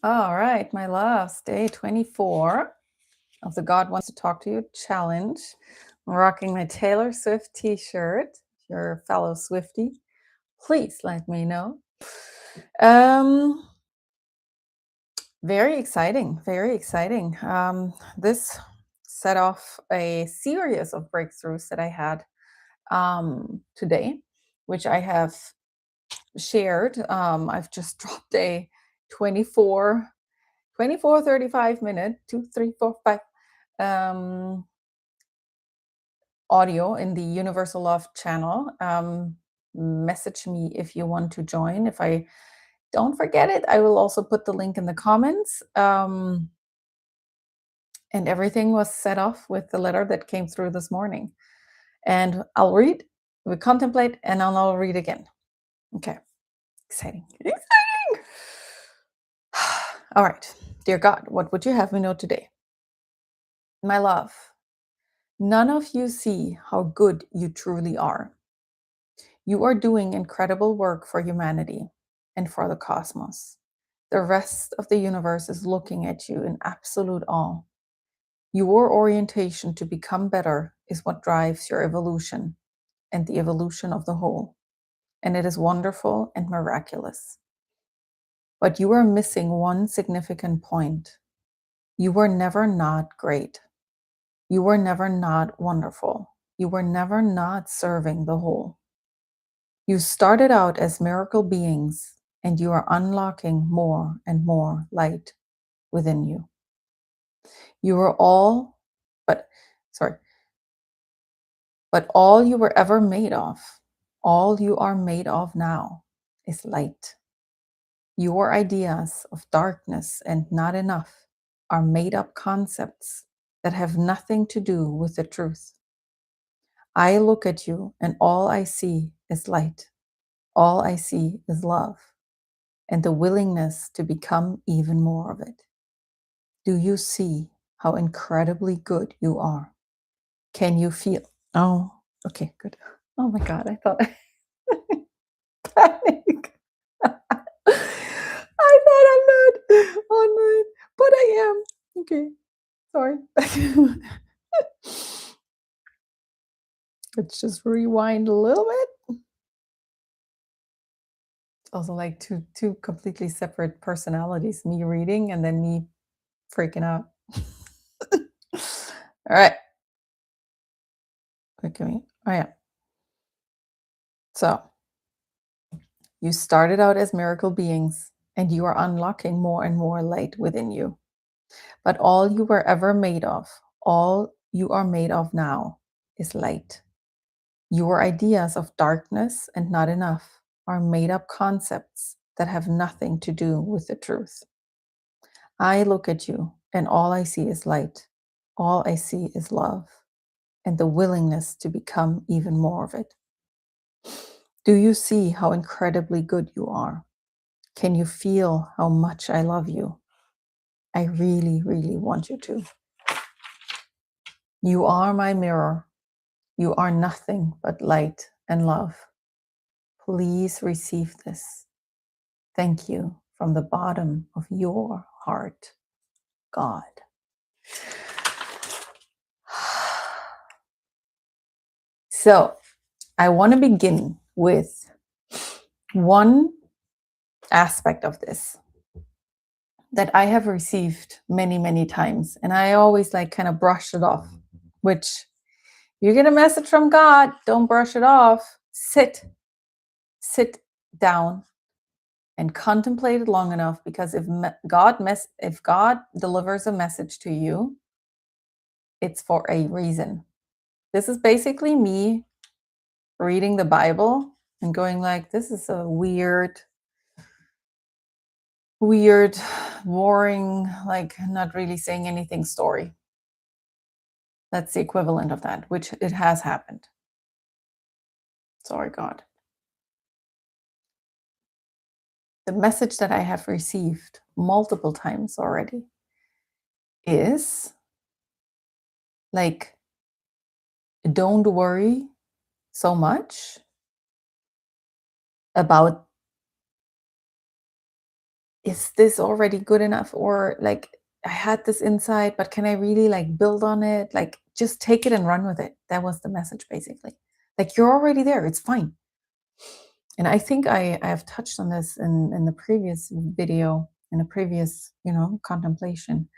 All right, my loves, day 24 of the God Wants to Talk to You challenge. I'm rocking my Taylor Swift t-shirt. If you're a fellow Swiftie, please let me know. Um, very exciting, very exciting. This set off a series of breakthroughs that I had today, which I have shared. I've just dropped a 24 35 minute 2 3 4 5 audio in the Universal Love channel. Message me if you want to join. If I don't forget it, I will also put the link in the comments. And everything was set off with the letter that came through this morning. And I'll read, we contemplate, and I'll read again. Okay. Exciting. Exciting. All right. Dear God, what would you have me know today? My love, none of you see how good you truly are. You are doing incredible work for humanity and for the cosmos. The rest of the universe is looking at you in absolute awe. Your orientation to become better is what drives your evolution and the evolution of the whole. And it is wonderful and miraculous. But you are missing one significant point. You were never not great. You were never not wonderful. You were never not serving the whole. You started out as miracle beings, and you are unlocking more and more light within you. You are all, sorry, but all you were ever made of, all you are made of now is light. Your ideas of darkness and not enough are made up concepts that have nothing to do with the truth. I look at you and all I see is light. All I see is love and the willingness to become even more of it. Do you see how incredibly good you are? Can you feel? Oh, okay, good. Oh my God, I thought panic. I thought I'm not online, but I am. Okay, sorry. Let's just rewind a little bit. It's also like two completely separate personalities, me reading and then me freaking out. All right. Okay. Oh yeah. So you started out as miracle beings and you are unlocking more and more light within you. But all you were ever made of, all you are made of now is light. Your ideas of darkness and not enough are made up concepts that have nothing to do with the truth. I look at you and all I see is light. All I see is love and the willingness to become even more of it. Do you see how incredibly good you are? Can you feel how much I love you? I really, really want you to. You are my mirror. You are nothing but light and love. Please receive this. Thank you from the bottom of your heart, God. So, I want to begin with one aspect of this that I have received many, many times. And I always like kind of brush it off, which you get a message from God, don't brush it off. Sit down and contemplate it long enough, because if God delivers a message to you, it's for a reason. This is basically me reading the Bible and going like, this is a weird, boring, like not really saying anything story. That's the equivalent of that, which it has happened. Sorry, God. The message that I have received multiple times already is like, don't worry so much about is this already good enough? Or like, I had this insight, but can I really like build on it? Like, just take it and run with it. That was the message basically. Like, you're already there. It's fine. And I think I have touched on this in the previous video, in a previous, contemplation.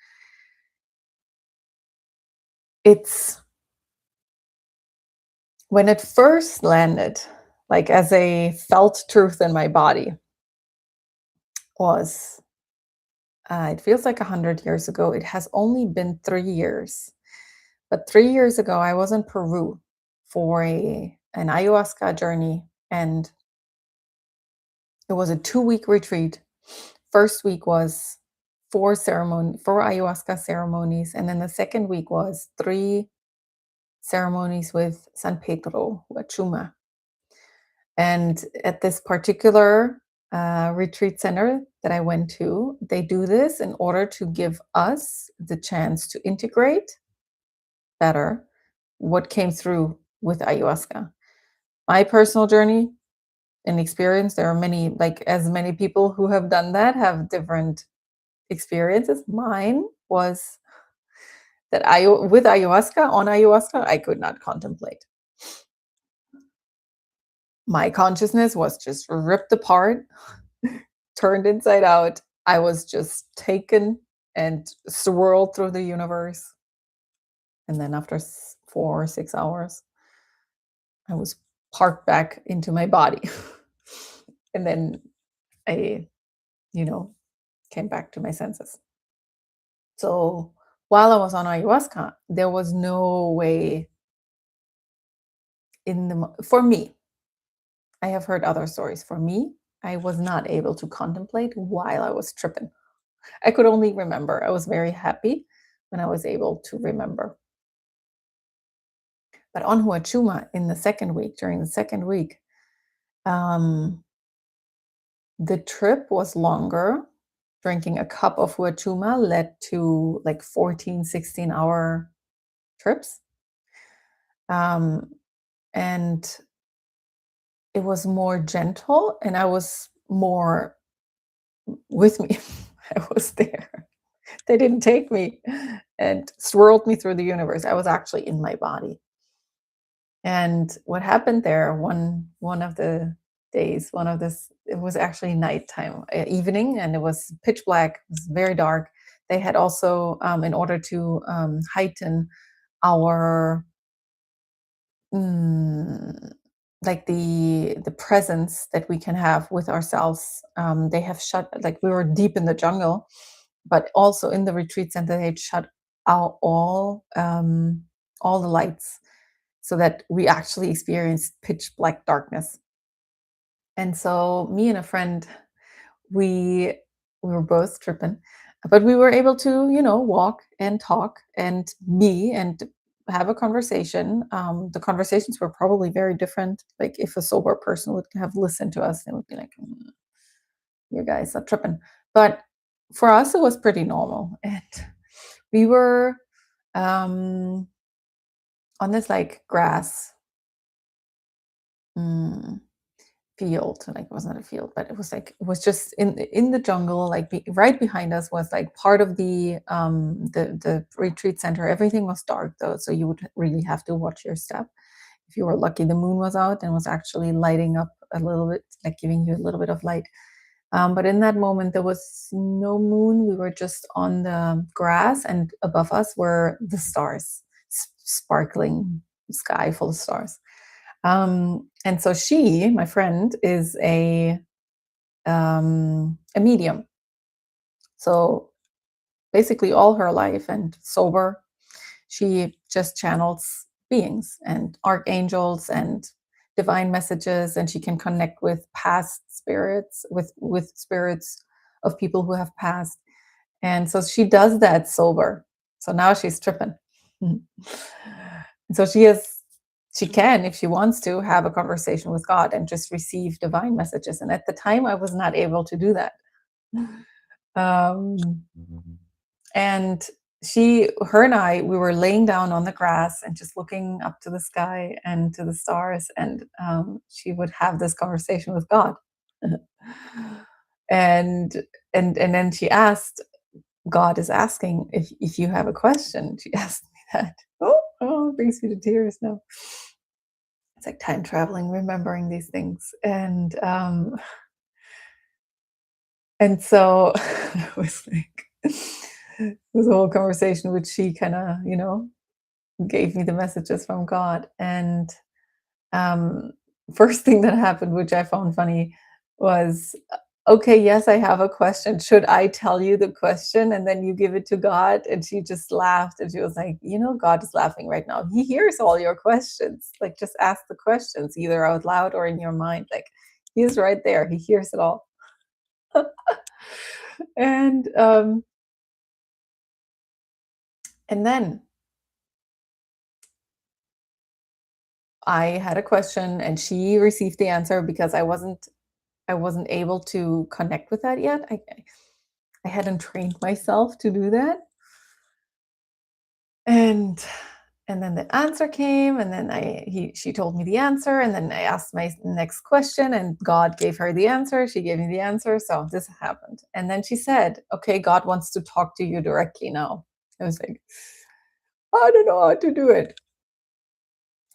It's when it first landed, like as a felt truth in my body, was it feels like 100 years ago. It has only been 3 years. But 3 years ago, I was in Peru for an ayahuasca journey, and it was a 2-week retreat. First week was four ayahuasca ceremonies, and then the second week was three ceremonies with San Pedro Huachuma. And at this particular retreat center that I went to, they do this in order to give us the chance to integrate better what came through with ayahuasca. My personal journey and experience, there are many, like as many people who have done that have different experiences. Mine was that with ayahuasca, on ayahuasca, I could not contemplate. My consciousness was just ripped apart, turned inside out. I was just taken and swirled through the universe. And then after 4 or 6 hours, I was parked back into my body. And then I, you know, came back to my senses. So while I was on ayahuasca, there was no way for me. I have heard other stories. For me, I was not able to contemplate while I was tripping. I could only remember. I was very happy when I was able to remember. But on Huachuma in the second week, during the second week, um, the trip was longer. Drinking a cup of Huachuma led to like 14, 16-hour trips. And it was more gentle, and I was more with me. I was there. They didn't take me and swirled me through the universe. I was actually in my body. And what happened there, one of the days, it was actually nighttime, evening, and it was pitch black. It was very dark. They had also, in order to heighten our mm, like the presence that we can have with ourselves. They have shut, like we were deep in the jungle, but also in the retreat center they had shut out all the lights, so that we actually experienced pitch black darkness. And so me and a friend, we we were both tripping, but we were able to, walk and talk and be and have a conversation. The conversations were probably very different. Like if a sober person would have listened to us, they would be like, "You guys are tripping." But for us, it was pretty normal, and we were um, on this like grass. mm, Field, like it was not a field, but it was just in the jungle, like right behind us was like part of the retreat center. Everything was dark though, so you would really have to watch your step. If you were lucky, the moon was out and was actually lighting up a little bit, like giving you a little bit of light. But in that moment there was no moon. We were just on the grass, and above us were the stars, sparkling sky full of stars. And so my friend, is a medium. So basically, all her life and sober, she just channels beings and archangels and divine messages, and she can connect with past spirits, with spirits of people who have passed. And so she does that sober. So now she's tripping. So she can, if she wants to, have a conversation with God and just receive divine messages. And at the time, I was not able to do that. Um, and her and I, we were laying down on the grass and just looking up to the sky and to the stars. And she would have this conversation with God. And and then she asked, God is asking if you have a question. She asked me that. Oh, it brings me to tears now. It's like time traveling, remembering these things. And so it was like it was a whole conversation which she kind of, gave me the messages from God. And um, first thing that happened, which I found funny, was okay, yes, I have a question. Should I tell you the question and then you give it to God? And she just laughed and she was like, God is laughing right now. He hears all your questions. Like, just ask the questions either out loud or in your mind. Like, he's right there. He hears it all. and um, and then I had a question and she received the answer because I wasn't able to connect with that yet. I hadn't trained myself to do that. And and then the answer came, and then she told me the answer, and then I asked my next question, and God gave her the answer. She gave me the answer. So this happened. And then she said, "Okay, God wants to talk to you directly now." I was like, I don't know how to do it.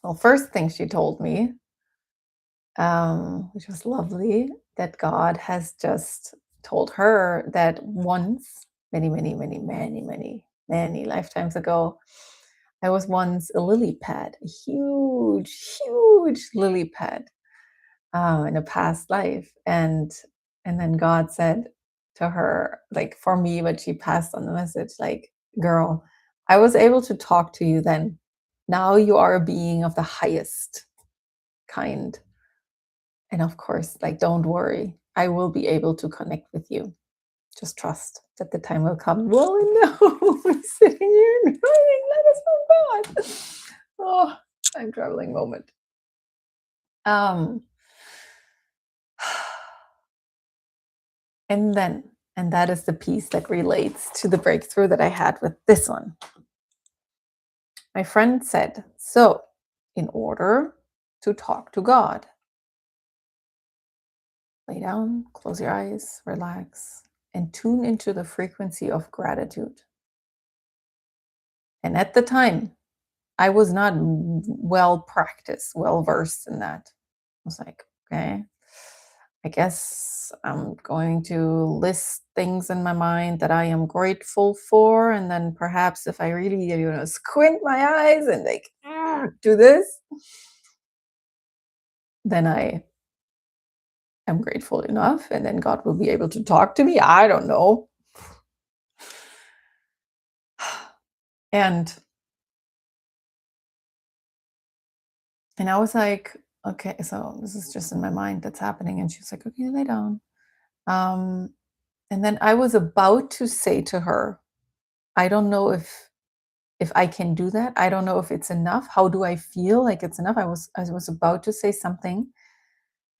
Well, first thing she told me, which was lovely, that God has just told her that once, many, many, many, many, many, many lifetimes ago, I was once a lily pad, a huge, huge lily pad in a past life. And then God said to her, like for me, when she passed on the message, like, girl, I was able to talk to you then. Now you are a being of the highest kind. And of course, like, don't worry, I will be able to connect with you. Just trust that the time will come. Well, no, I'm sitting here and crying. Let us know God. Oh, time traveling moment. Um, and then, and that is the piece that relates to the breakthrough that I had with this one. My friend said, so in order to talk to God, lay down, close your eyes, relax, and tune into the frequency of gratitude. And at the time, I was not well practiced, well versed in that. I was like, okay, I guess I'm going to list things in my mind that I am grateful for. And then perhaps if I really, squint my eyes and like do this, then I am grateful enough. And then God will be able to talk to me. I don't know. And And I was like, okay, so this is just in my mind that's happening. And she's like, okay, lay down. Um, and then I was about to say to her, I don't know if I can do that. I don't know if it's enough. How do I feel like it's enough? I was about to say something,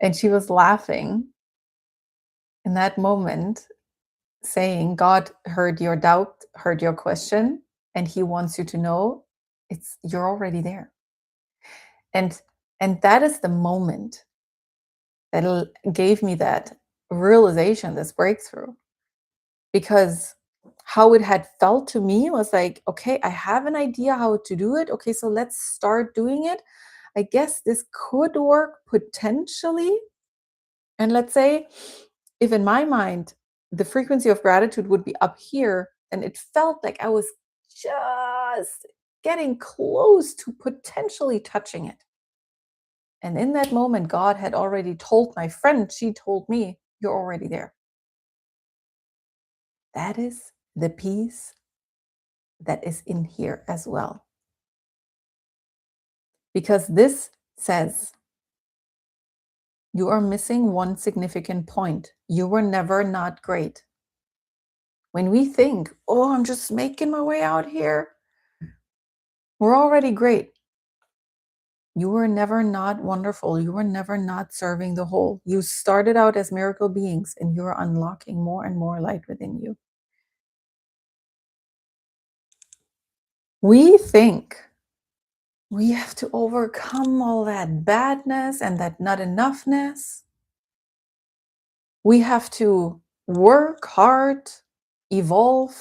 and she was laughing in that moment, saying, God heard your doubt, heard your question, and he wants you to know you're already there. And and that is the moment that gave me that realization, this breakthrough, because how it had felt to me was like, okay, I have an idea how to do it. Okay, so let's start doing it. I guess this could work potentially. And let's say if in my mind the frequency of gratitude would be up here, and it felt like I was just getting close to potentially touching it. And in that moment, God had already told my friend, she told me, you're already there. That is the piece that is in here as well. Because this says you are missing one significant point. You were never not great. When we think, oh, I'm just making my way out here, we're already great. You were never not wonderful. You were never not serving the whole. You started out as miracle beings, and you're unlocking more and more light within you. We think we have to overcome all that badness and that not enoughness. We have to work hard, evolve,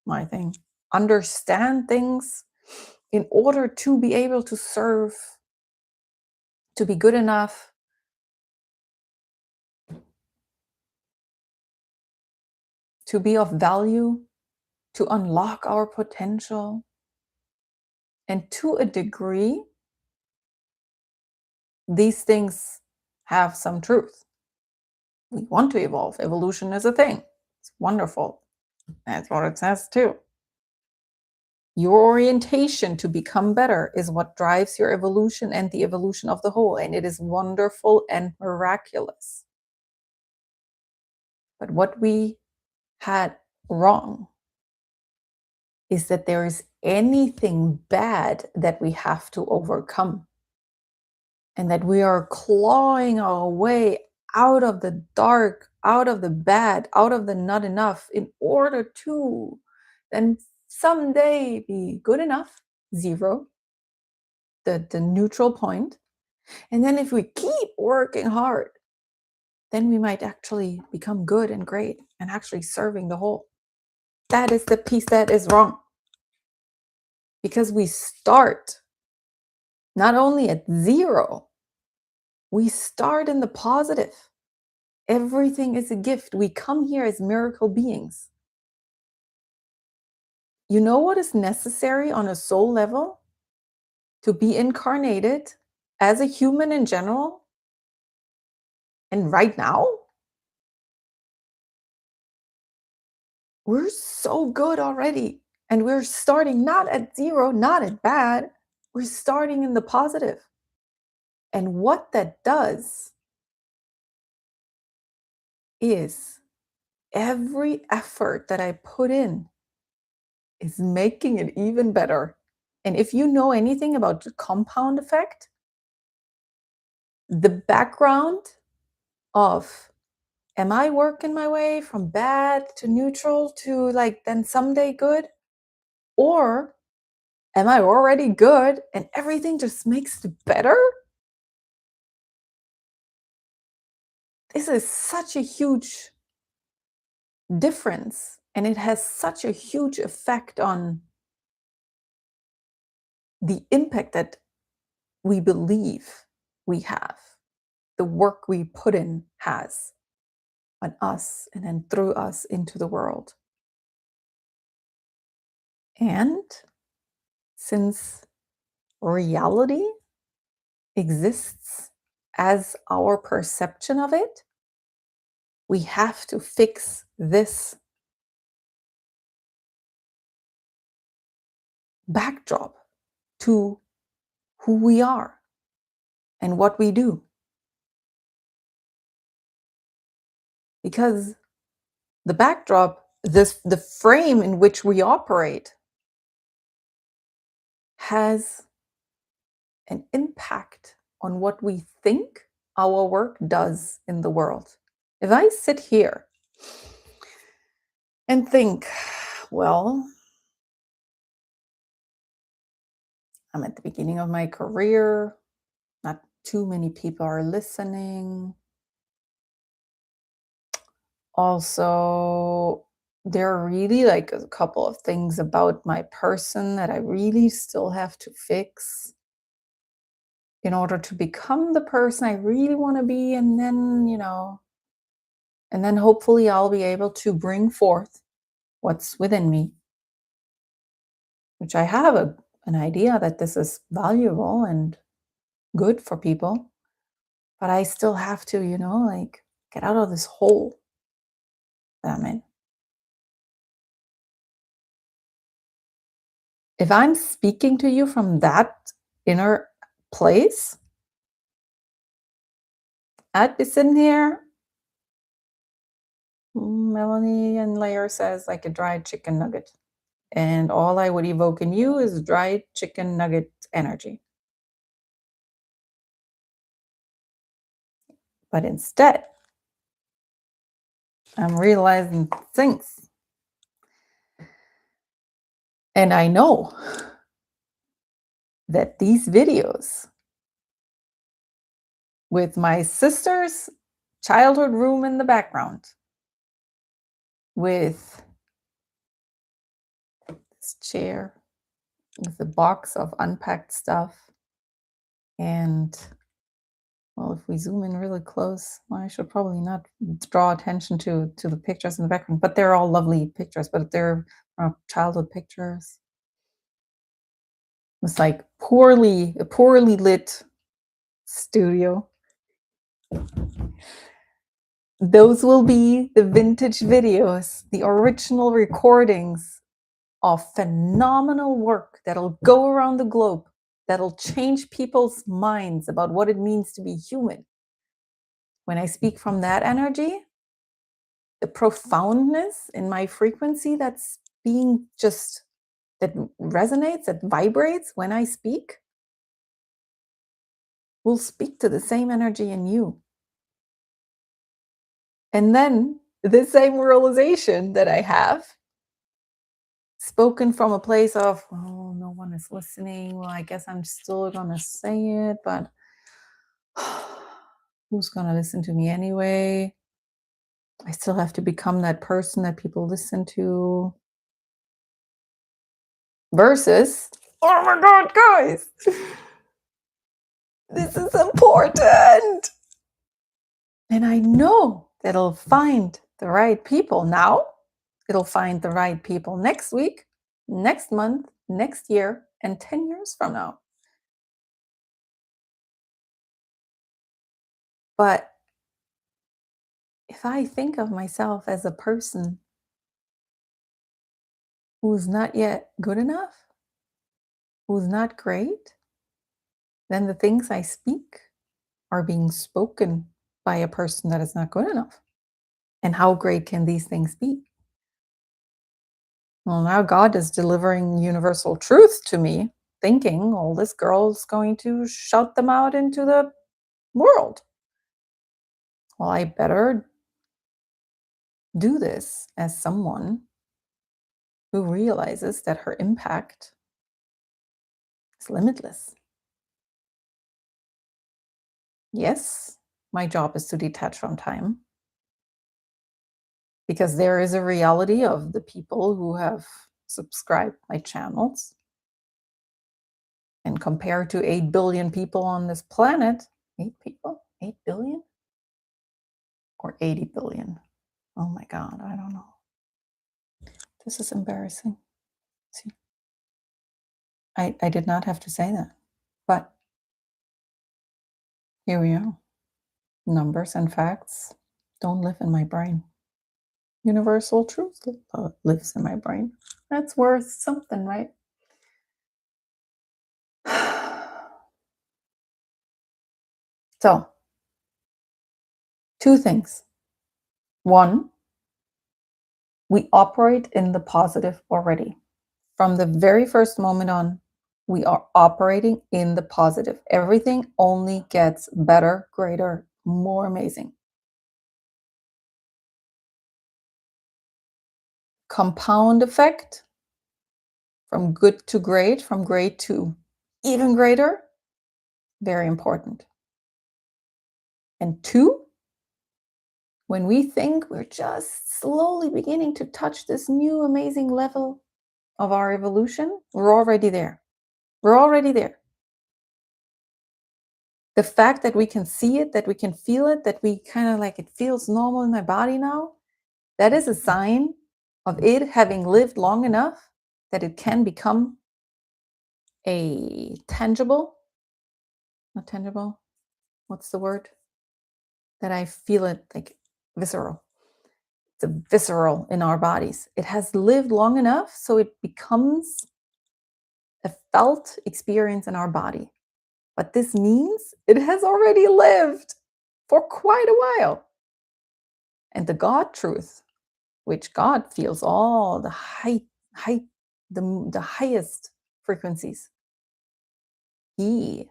my thing, understand things in order to be able to serve, to be good enough, to be of value, to unlock our potential. And to a degree, these things have some truth. We want to evolve. Evolution is a thing. It's wonderful. That's what it says too. Your orientation to become better is what drives your evolution and the evolution of the whole. And it is wonderful and miraculous. But what we had wrong is that there is anything bad that we have to overcome, and that we are clawing our way out of the dark, out of the bad, out of the not enough, in order to then someday be good enough, zero, the neutral point. And then if we keep working hard, then we might actually become good and great and actually serving the whole. That is the piece that is wrong. Because we start not only at zero, we start in the positive. Everything is a gift. We come here as miracle beings. You know what is necessary on a soul level to be incarnated as a human in general? And right now, we're so good already. And we're starting not at zero, not at bad. We're starting in the positive. And what that does is every effort that I put in is making it even better. And if you know anything about the compound effect, the background of, am I working my way from bad to neutral to like then someday good? Or am I already good and everything just makes it better? This is such a huge difference, and it has such a huge effect on the impact that we believe we have, the work we put in has on us and then through us into the world. And since reality exists as our perception of it, we have to fix this backdrop to who we are and what we do. Because the backdrop, the frame in which we operate, has an impact on what we think our work does in the world. If I sit here and think, well, I'm at the beginning of my career, not too many people are listening. Also, there are really like a couple of things about my person that I really still have to fix in order to become the person I really want to be. And then hopefully I'll be able to bring forth what's within me, which I have an idea that this is valuable and good for people. But I still have to, like get out of this hole that I'm in. If I'm speaking to you from that inner place, I'd be sitting here, Melanie and Layer says, like a dried chicken nugget. And all I would evoke in you is dried chicken nugget energy. But instead, I'm realizing things. And I know that these videos with my sister's childhood room in the background with this chair, with a box of unpacked stuff. And well, if we zoom in really close, well, I should probably not draw attention to the pictures in the background, but they're all lovely pictures, but they're childhood pictures. It's like a poorly lit studio. Those will be the vintage videos, the original recordings of phenomenal work that'll go around the globe, that'll change people's minds about what it means to be human. When I speak from that energy, the profoundness in my frequency that's being just, that resonates, that vibrates when I speak, will speak to the same energy in you. And then the same realization that I have, spoken from a place of, oh, no one is listening. Well, I guess I'm still going to say it, but who's going to listen to me anyway? I still have to become that person that people listen to. Versus, oh my God, guys, this is important. And I know that it'll find the right people now. It'll find the right people next week, next month, next year, and 10 years from now. But if I think of myself as a person who's not yet good enough, who's not great, then the things I speak are being spoken by a person that is not good enough. And how great can these things be? Well, now God is delivering universal truth to me, thinking, well, this girl's going to shout them out into the world. Well, I better do this as someone who realizes that her impact is limitless. Yes, my job is to detach from time, because there is a reality of the people who have subscribed my channels. And compared to 8 billion people on this planet, 8 people? 8 billion? Or 80 billion? Oh my God, I don't know. This is embarrassing. See, I did not have to say that, but here we are. Numbers and facts don't live in my brain. Universal truth lives in my brain. That's worth something, right? So, two things. One, we operate in the positive already. From the very first moment on, we are operating in the positive. Everything only gets better, greater, more amazing. Compound effect, from good to great, from great to even greater, very important. And two, when we think we're just slowly beginning to touch this new amazing level of our evolution, we're already there. We're already there. The fact that we can see it, that we can feel it, that we kind of like, it feels normal in my body now, that is a sign of it having lived long enough that it can become a tangible, not tangible, what's the word? That I feel it like visceral. It's a visceral in our bodies. It has lived long enough so it becomes a felt experience in our body. But this means it has already lived for quite a while. And the God truth, which God feels all the the highest frequencies, He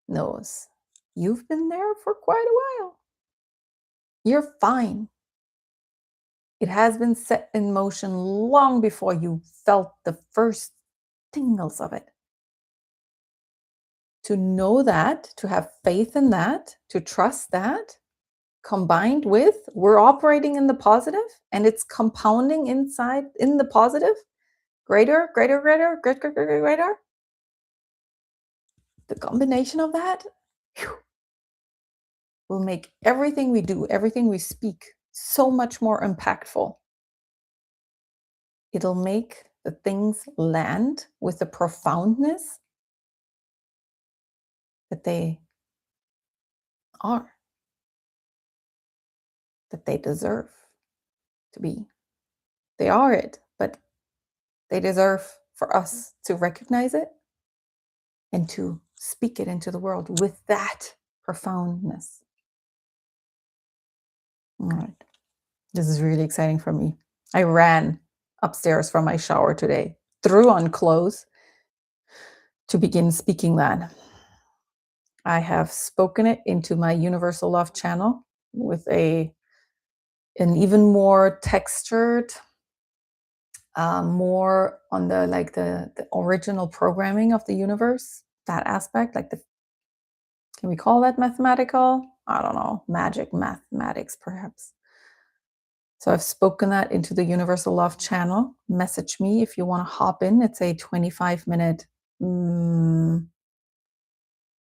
knows you've been there for quite a while. You're fine. It has been set in motion long before you felt the first tingles of it. To know that, to have faith in that, to trust that, combined with we're operating in the positive and it's compounding inside in the positive, greater, greater, greater, greater, greater, greater. The combination of that will make everything we do, everything we speak, so much more impactful. It'll make the things land with the profoundness that they are, that they deserve to be. They are it, but they deserve for us to recognize it and to speak it into the world with that profoundness. All right. This is really exciting for me. I ran upstairs from my shower today, threw on clothes to begin speaking that. I have spoken it into my Universal Love channel with an even more textured, more on the original programming of the universe, that aspect, can we call that mathematical? I don't know, magic mathematics perhaps. So I've spoken that into the Universal Love channel. Message me if you want to hop in. It's a 25-minute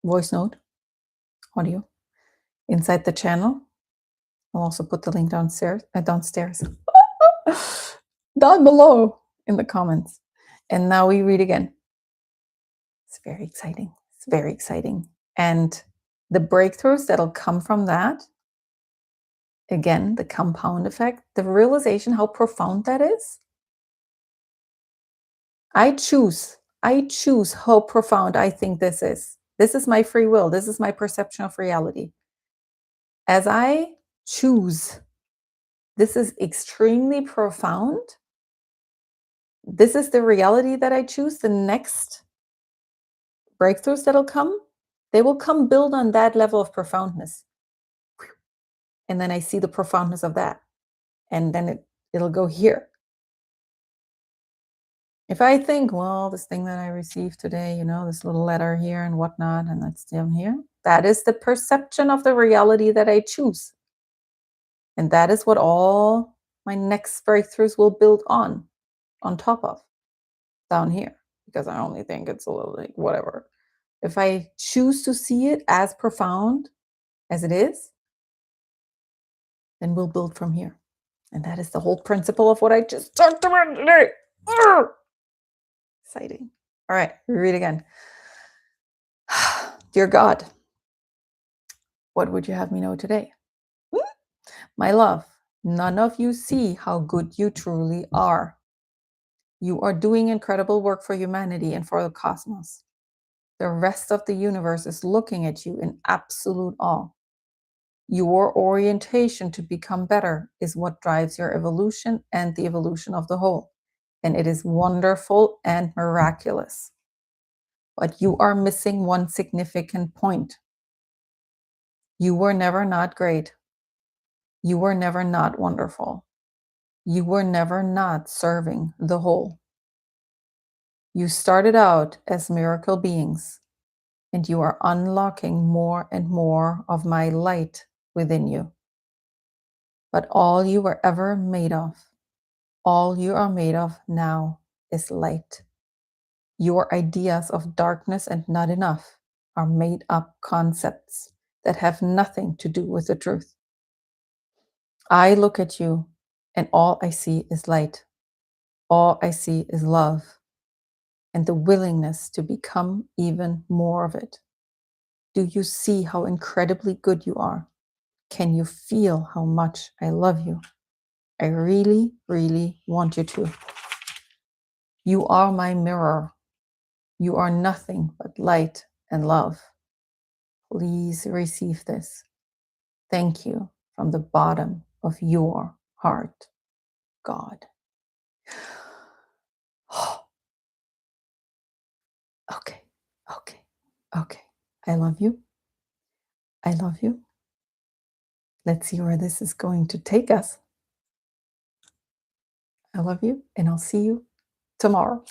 voice note audio inside the channel. I'll also put the link downstairs down below in the comments. And now we read again. It's very exciting. It's very exciting. And the breakthroughs that'll come from that, again, the compound effect, the realization how profound that is. I choose how profound I think this is. This is my free will. This is my perception of reality. As I choose, this is extremely profound. This is the reality that I choose. The next breakthroughs that'll come, they will come build on that level of profoundness. And then I see the profoundness of that. And then it'll go here. If I think, well, this thing that I received today, this little letter here and whatnot, and that's down here, that is the perception of the reality that I choose. And that is what all my next breakthroughs will build on top of, down here, because I only think it's a little whatever. If I choose to see it as profound as it is, then we'll build from here. And that is the whole principle of what I just talked about today. Exciting. All right, read again. Dear God, what would you have me know today? My love, none of you see how good you truly are. You are doing incredible work for humanity and for the cosmos. The rest of the universe is looking at you in absolute awe. Your orientation to become better is what drives your evolution and the evolution of the whole. And it is wonderful and miraculous. But you are missing one significant point. You were never not great. You were never not wonderful. You were never not serving the whole. You started out as miracle beings, and you are unlocking more and more of my light within you. But all you were ever made of, all you are made of now is light. Your ideas of darkness and not enough are made up concepts that have nothing to do with the truth. I look at you and all I see is light. All I see is love and the willingness to become even more of it. Do you see how incredibly good you are? Can you feel how much I love you? I really, really want you to. You are my mirror. You are nothing but light and love. Please receive this. Thank you from the bottom of your heart, God. Okay. I love you. I love you. Let's see where this is going to take us. I love you, and I'll see you tomorrow.